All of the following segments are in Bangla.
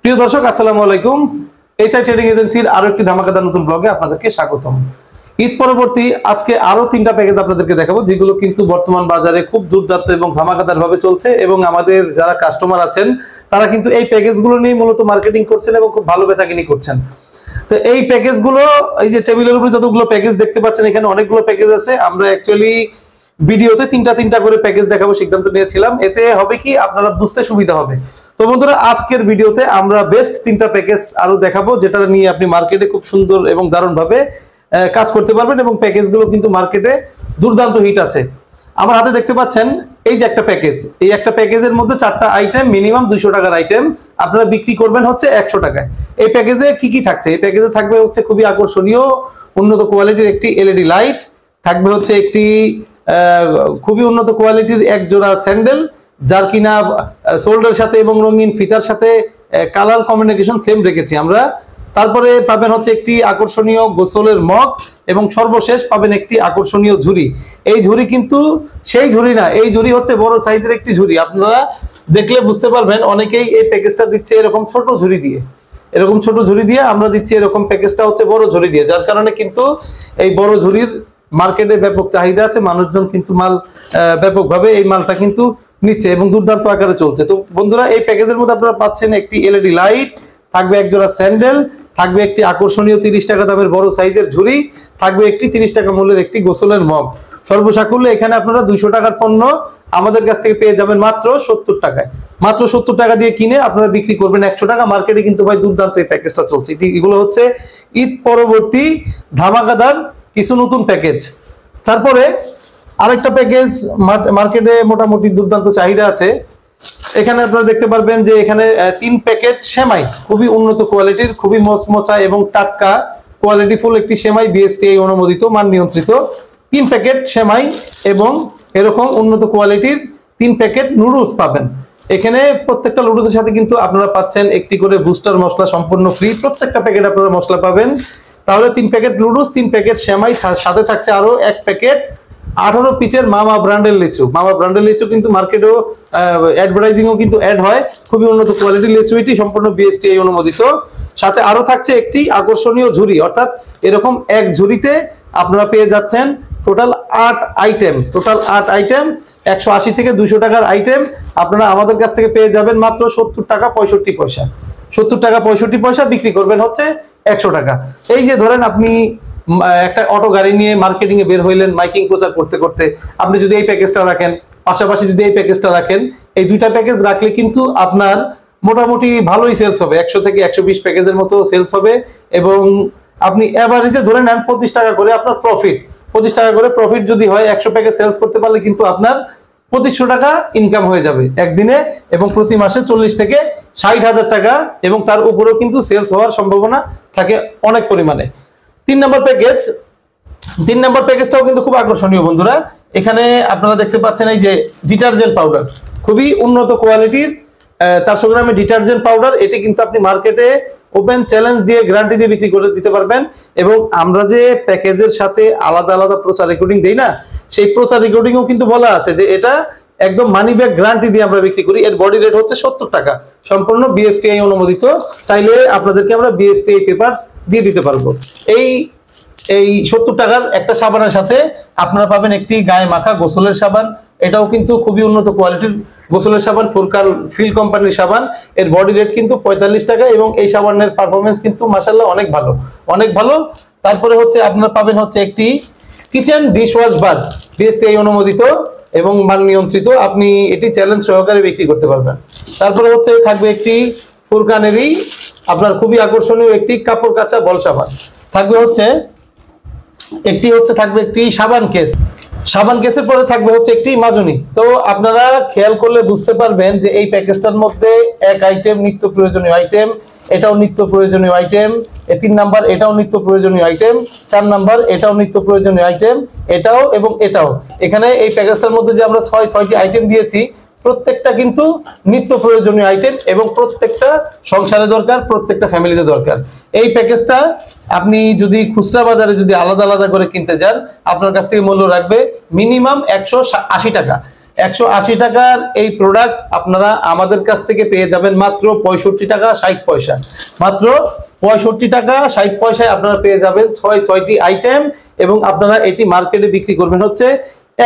প্রিয় দর্শক, আসসালামু আলাইকুম। এইচআই ট্রেডিং এজেন্সির আরো একটি ধামাকাদার নতুন ব্লগে আপনাদেরকে স্বাগতম। ঈদ পরবর্তী আজকে আরো 3টা প্যাকেজ আপনাদেরকে দেখাবো, যেগুলো কিন্তু বর্তমান বাজারে খুব দুর্দান্ত এবং ধামাকাদার ভাবে চলছে, এবং আমাদের যারা কাস্টমার আছেন তারা কিন্তু এই প্যাকেজগুলো নিয়ে মূলত মার্কেটিং করছেন এবং খুব ভালো বেচাকিনি করছেন। তো এই প্যাকেজগুলো, এই যে টেবিলের উপরে যতগুলো প্যাকেজ দেখতে পাচ্ছেন, এখানে অনেকগুলো প্যাকেজ আছে। আমরা অ্যাকচুয়ালি ভিডিওতে তিনটা করে প্যাকেজ দেখাবো সিদ্ধান্ত নিয়েছিলাম। এতে হবে কি, আপনারা বুঝতে সুবিধা হবে। তো বন্ধুরা, আজকের ভিডিওতে আমরা বেস্ট 3টা প্যাকেজ আরো দেখাবো, যেটা নিয়ে আপনি মার্কেটে খুব সুন্দর এবং দারুণ ভাবে কাজ করতে পারবেন, এবং প্যাকেজগুলো কিন্তু মার্কেটে দুর্দান্ত হিট আছে। আমার হাতে দেখতে পাচ্ছেন এই যে একটা প্যাকেজ, এই একটা প্যাকেজের মধ্যে 4টা আইটেম, মিনিমাম 200 টাকার আইটেম আপনারা বিক্রি করবেন হচ্ছে 100 টাকায়। এই প্যাকেজে কি কি থাকছে? এই প্যাকেজে থাকবে হচ্ছে খুবই আকর্ষণীয় উন্নত কোয়ালিটির একটি এলইডি লাইট, থাকবে হচ্ছে একটি খুবই উন্নত কোয়ালিটির এক জোড়া স্যান্ডেল, যার কিনা শোল্ডার সাথে এবং রঙিন ফিতার সাথে কালার কম্বিনেশন সেম রেখেছি আমরা। তারপরে পাবেন হচ্ছে একটি আকর্ষণীয় গোসলের মগ, এবং সর্বশেষ পাবেন একটি আকর্ষণীয় ঝুড়ি। এই ঝুড়ি কিন্তু সেই ঝুড়ি না, এই ঝুড়ি হচ্ছে বড় সাইজের একটি ঝুড়ি। আপনারা দেখলে বুঝতে পারবেন, অনেকেই এই প্যাকেজটা দিচ্ছে এরকম ছোট ঝুড়ি দিয়ে, এরকম ছোট ঝুড়ি দিয়ে। আমরা দিচ্ছি এরকম প্যাকেজটা হচ্ছে বড় ঝুড়ি দিয়ে, যার কারণে কিন্তু এই বড় ঝুড়ির মার্কেটে ব্যাপক চাহিদা আছে। মানুষজন কিন্তু মাল ব্যাপকভাবে এই মালটা কিন্তু নিচ্ছে এবং দুর্দান্ত আকারে চলছে। তো বন্ধুরা, এই প্যাকেজের মধ্যে আপনারা পাচ্ছেন একটি এলইডি লাইট, থাকবে এক জোড়া স্যান্ডেল, থাকবে একটি আকর্ষণীয় 30 টাকা দামের বড় সাইজের ঝুড়ি, থাকবে একটি 30 টাকা মূল্যের একটি গোসলের মগ। সর্বসাকুল্যে এখানে আপনারা 200 টাকার পণ্য আমাদের কাছ থেকে পেয়ে যাবেন মাত্র 70 টাকায়। মাত্র 70 টাকা দিয়ে কিনে আপনারা বিক্রি করবেন 100 টাকা। মার্কেটে কিন্তু ভাই দুর্দান্ত এই প্যাকেজটা চলছে। এগুলো হচ্ছে ঈদ পরবর্তী ধামাকাদার কিছু নতুন প্যাকেজ। তারপরে আরেকটা প্যাকেজ মার্কেটে মোটামুটি দুর্দান্ত চাহিদা আছে। এখানে আপনারা দেখতে পারবেন যে এখানে 3 প্যাকেট সেমাই, খুবই উন্নত কোয়ালিটির, খুবই মচমচা এবং টাটকা কোয়ালিটি ফুল একটি সেমাই, বিএসটিআই অনুমোদিত, মান নিয়ন্ত্রিত 3 প্যাকেট সেমাই, এবং এরকম উন্নত কোয়ালিটির 3 প্যাকেট নুডলস পাবেন। এখানে প্রত্যেকটা নুডলসের সাথে কিন্তু আপনারা পাচ্ছেন একটি করে বুস্টার মশলা, সম্পূর্ণ ফ্রি। প্রত্যেকটা প্যাকেট আপনারা মশলা পাবেন। তাহলে 3 প্যাকেট নুডলস, 3 প্যাকেট সেমাই, সাথে থাকছে আরো 1 প্যাকেট 18 পিচের মামা ব্র্যান্ডের লিচু। মামা ব্র্যান্ডের লিচু কিন্তু মার্কেটেও অ্যাডভার্টাইজিংও কিন্তু অ্যাড হয়। খুবই উন্নত কোয়ালিটির লিচু, এটি সম্পূর্ণ বিএসটিআই অনুমোদিত। সাথে আরো থাকছে একটি আকর্ষণীয় ঝুড়ি, অর্থাৎ এরকম এক ঝুড়িতে আপনারা পেয়ে যাচ্ছেন টোটাল 8 আইটেম। টোটাল 8 আইটেম, 180 থেকে 200 টাকার আইটেম আপনারা আমাদের কাছ থেকে পেয়ে যাবেন মাত্র 70 টাকা 65 পয়সা। 70 টাকা 65 পয়সা বিক্রি করবেন হচ্ছে 100 টাকা। এই যে ধরেন আপনি একটা অটো গাড়ি নিয়ে মার্কেটিং এ বের হইলেন, মাইকিং প্রচার করতে করতে, আপনি যদি এই প্যাকেজটা রাখেন, পাশাপাশি যদি এই প্যাকেজটা রাখেন, এই 2টা প্যাকেজ রাখলে কিন্তু আপনার মোটামুটি ভালোই সেলস হবে। 100 থেকে 120 প্যাকেজের মতো সেলস হবে, এবং আপনি এভারেজে ধরে নেন 25 টাকা করে আপনার প্রফিট। 25 টাকা করে প্রফিট যদি হয়, 100 প্যাকেজ সেলস করতে পারলে কিন্তু আপনার 2500 টাকা ইনকাম হয়ে যাবে একদিনে, এবং প্রতি মাসে 40 থেকে 60,000 টাকা, এবং তার উপরেও কিন্তু সেলস হওয়ার সম্ভাবনা থাকে অনেক পরিমাণে। 3 নম্বর প্যাকেজটাও কিন্তু খুব আকর্ষণীয় বন্ধুরা। এখানে আপনারা দেখতে পাচ্ছেন এই যে ডিটারজেন্ট পাউডার, খুবই উন্নত কোয়ালিটির 400 গ্রামের ডিটারজেন্ট পাউডার। এটি কিন্তু আপনি মার্কেটে ওপেন চ্যালেঞ্জ দিয়ে গ্যারান্টি দিয়ে বিক্রি করে দিতে পারবেন। এবং আমরা যে প্যাকেজের সাথে আলাদা আলাদা প্রচার রেকর্ডিং দেই না, সেই প্রচার রেকর্ডিংও কিন্তু বলা আছে যে এটা একদম মানি ব্যাক গ্যারান্টি দিয়ে আমরা বিক্রি করি। এর বডি রেট হচ্ছে 70 টাকা, সম্পূর্ণ বিএসটিআই অনুমোদিত। চাইলে আপনাদেরকে আমরা বিএসটিআই পেপারস দিয়ে দিতে পারবো। এই 70 টাকার একটা সাবানের সাথে আপনারা পাবেন একটি গায়ে মাখা গোসলের সাবান। এটাও কিন্তু খুবই উন্নত কোয়ালিটির গোসলের সাবান, ফুরকান ফিল কোম্পানির সাবান। এর বডি রেট কিন্তু 45 টাকা, এবং এই সাবানের পারফরমেন্স কিন্তু মাশাআল্লাহ অনেক ভালো, অনেক ভালো। তারপরে হচ্ছে আপনারা পাবেন হচ্ছে একটি কিচেন ডিশওয়াশ বার, বিএসটিআই অনুমোদিত এবং মান নিয়ন্ত্রিত। আপনি এটি চ্যালেঞ্জ সহকারে বিক্রি করতে পারবেন। তারপরে হচ্ছে থাকবে একটি ফুরকানেরই আপনার খুবই আকর্ষণীয় একটি কাপড় কাচা বল সাবান। থাকবে হচ্ছে একটি সাবান কেস। সাবান কেসের পরে থাকবে হচ্ছে একটি মাজনি। তো আপনারা খেয়াল করলে বুঝতে পারবেন যে এই প্যাকেজটার মধ্যে এক আইটেম নিত্য প্রয়োজনীয় আইটেম, এটাও নিত্য প্রয়োজনীয় আইটেম, 3 নাম্বার এটাও নিত্য প্রয়োজনীয় আইটেম, 4 নাম্বার এটাও নিত্য প্রয়োজনীয় আইটেম, এটাও এবং এটাও। এখানে এই প্যাকেজটার মধ্যে যে আমরা 6টি আইটেম দিয়েছি, প্রত্যেকটা কিন্তু নিত্য প্রয়োজনীয় আইটেম, এবং প্রত্যেকটা সংসারে দরকার, প্রত্যেকটা ফ্যামিলিতে দরকার। এই প্যাকেজটা আপনি যদি খুচরা বাজারে যদি আলাদা আলাদা করে কিনতে যান, আপনার কাছ থেকে মূল্য রাখবে মিনিমাম 180 টাকা। 180 টাকার এই প্রোডাক্ট আপনারা আমাদের কাছ থেকে পেয়ে যাবেন মাত্র 65 টাকা 60 পয়সা। মাত্র 65 টাকা 60 পয়সায় আপনারা পেয়ে যাবেন 6টি আইটেম, এবং আপনারা এটি মার্কেটে বিক্রি করবেন হচ্ছে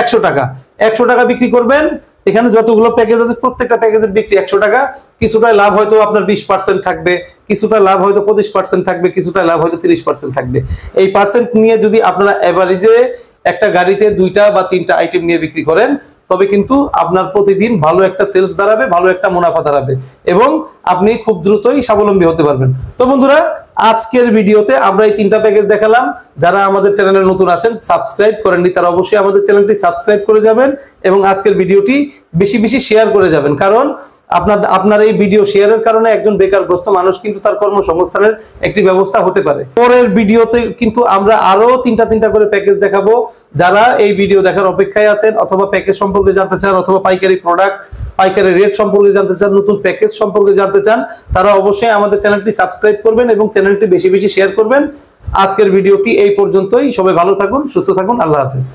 100 টাকা। 100 টাকা বিক্রি করবেন। এখানে যতগুলো প্যাকেজ আছে প্রত্যেকটা প্যাকেজের বিক্রি 100 টাকা। কিছুটা লাভ হয়তো আপনার 20% থাকবে, কিছুটা লাভ হয়তো 25% থাকবে, কিছুটা লাভ হয়তো 30% থাকবে। এই পার্সেন্ট নিয়ে যদি আপনারা এভারেজে একটা গাড়িতে 2টা বা 3টা আইটেম নিয়ে বিক্রি করেন, তবে কিন্তু আপনার প্রতিদিন ভালো একটা সেলস দাঁড়াবে, ভালো একটা মুনাফা দাঁড়াবে, এবং আপনি খুব দ্রুতই স্বাবলম্বী হতে পারবেন। তো বন্ধুরা, আজকের ভিডিওতে আমরা এই 3টা প্যাকেজ দেখালাম। যারা আমাদের চ্যানেলে নতুন আছেন, সাবস্ক্রাইব করেননি, তারা অবশ্যই আমাদের চ্যানেলটি সাবস্ক্রাইব করে যাবেন এবং আজকের ভিডিওটি বেশি বেশি শেয়ার করে যাবেন, কারণ আপনার এই ভিডিও শেয়ারের কারণে একজন বেকারগ্রস্ত মানুষ কিন্তু তার কর্মসংস্থানের একটি ব্যবস্থা হতে পারে। পরের ভিডিওতে কিন্তু আমরা আরো 3টা করে প্যাকেজ দেখাবো। যারা এই ভিডিও দেখার অপেক্ষায় আছেন, অথবা প্যাকেজ সম্পর্কে জানতে চান, অথবা পাইকারি প্রোডাক্ট, পাইকারি রেট সম্পর্কে জানতে চান, নতুন প্যাকেজ সম্পর্কে জানতে চান, তারা অবশ্যই আমাদের চ্যানেলটি সাবস্ক্রাইব করবেন এবং চ্যানেলটি বেশি বেশি শেয়ার করবেন। আজকের ভিডিওটি এই পর্যন্তই। সবাই ভালো থাকুন, সুস্থ থাকুন, আল্লাহ হাফেজ।